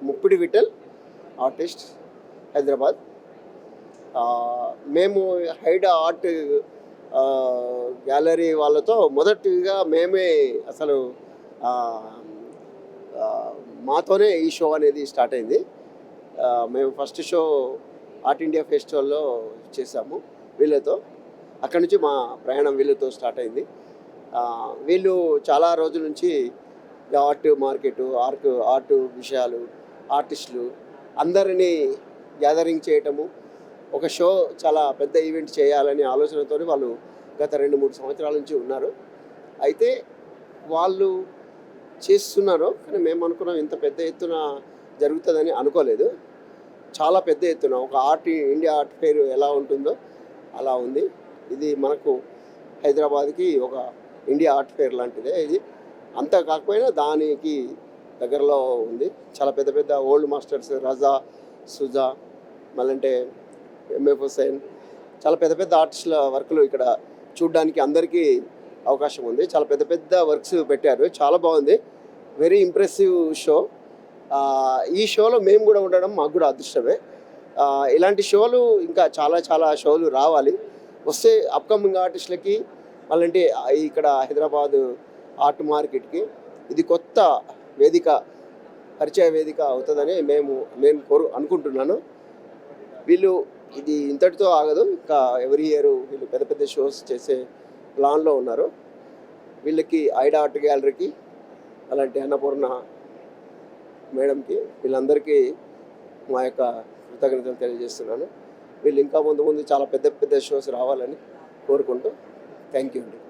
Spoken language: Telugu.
ముప్పిడి విఠల్ ఆర్టిస్ట్, హైదరాబాద్. మేము హైడ్ ఆర్ట్ గ్యాలరీ వాళ్ళతో మొదటిగా మేమే అసలు మాతోనే ఈ షో అనేది స్టార్ట్ అయింది. మేము ఫస్ట్ షో ఆర్ట్ ఇండియా ఫెస్టివల్లో చేసాము వీళ్ళతో. అక్కడి నుంచి మా ప్రయాణం వీళ్ళతో స్టార్ట్ అయింది. వీళ్ళు చాలా రోజుల నుంచి ఆర్ట్ మార్కెట్, ఆర్ట్ విషయాలు, ఆర్టిస్టులు అందరినీ గ్యాదరింగ్ చేయటము, ఒక షో చాలా పెద్ద ఈవెంట్ చేయాలనే ఆలోచనతో వాళ్ళు గత 2-3 సంవత్సరాల నుంచి ఉన్నారు. అయితే వాళ్ళు చేస్తున్నారు, కానీ మేము అనుకున్నాం ఇంత పెద్ద ఎత్తున జరుగుతుందని అనుకోలేదు. చాలా పెద్ద ఎత్తున ఒక ఇండియా ఆర్ట్ ఫెయిర్ ఎలా ఉంటుందో అలా ఉంది. ఇది మనకు హైదరాబాద్కి ఒక ఇండియా ఆర్ట్ ఫెయిర్ లాంటిదే. ఇది అంతా కాకపోయినా దానికి దగ్గరలో ఉంది. చాలా పెద్ద పెద్ద ఓల్డ్ మాస్టర్స్, రజా, సుజా, మళ్ళంటే ఎంఎఫ్ హుసేన్, చాలా పెద్ద పెద్ద ఆర్టిస్టుల వర్క్లు ఇక్కడ చూడడానికి అందరికీ అవకాశం ఉంది. చాలా పెద్ద పెద్ద వర్క్స్ పెట్టారు, చాలా బాగుంది. Very impressive show. ఈ షోలో మేము కూడా ఉండడం మాకు కూడా అదృష్టమే. ఇలాంటి షోలు ఇంకా చాలా చాలా షోలు రావాలి. వస్తే అప్కమింగ్ ఆర్టిస్టులకి, మళ్ళంటే ఇక్కడ హైదరాబాదు ఆర్ట్ మార్కెట్కి ఇది కొత్త వేదిక, పరిచయ వేదిక అవుతుందని నేను అనుకుంటున్నాను. వీళ్ళు ఇది ఇంతటితో ఆగదు, ఇంకా ఎవ్రీ ఇయర్ వీళ్ళు పెద్ద పెద్ద షోస్ చేసే ప్లాన్లో ఉన్నారు. వీళ్ళకి ఐడా ఆర్ట్ గ్యాలరీకి, అలాంటి అన్నపూర్ణ మేడంకి, వీళ్ళందరికీ మా యొక్క కృతజ్ఞతలు తెలియజేస్తున్నాను. వీళ్ళు ఇంకా ముందు చాలా పెద్ద పెద్ద షోస్ రావాలని కోరుకుంటూ థ్యాంక్ యూ అండి.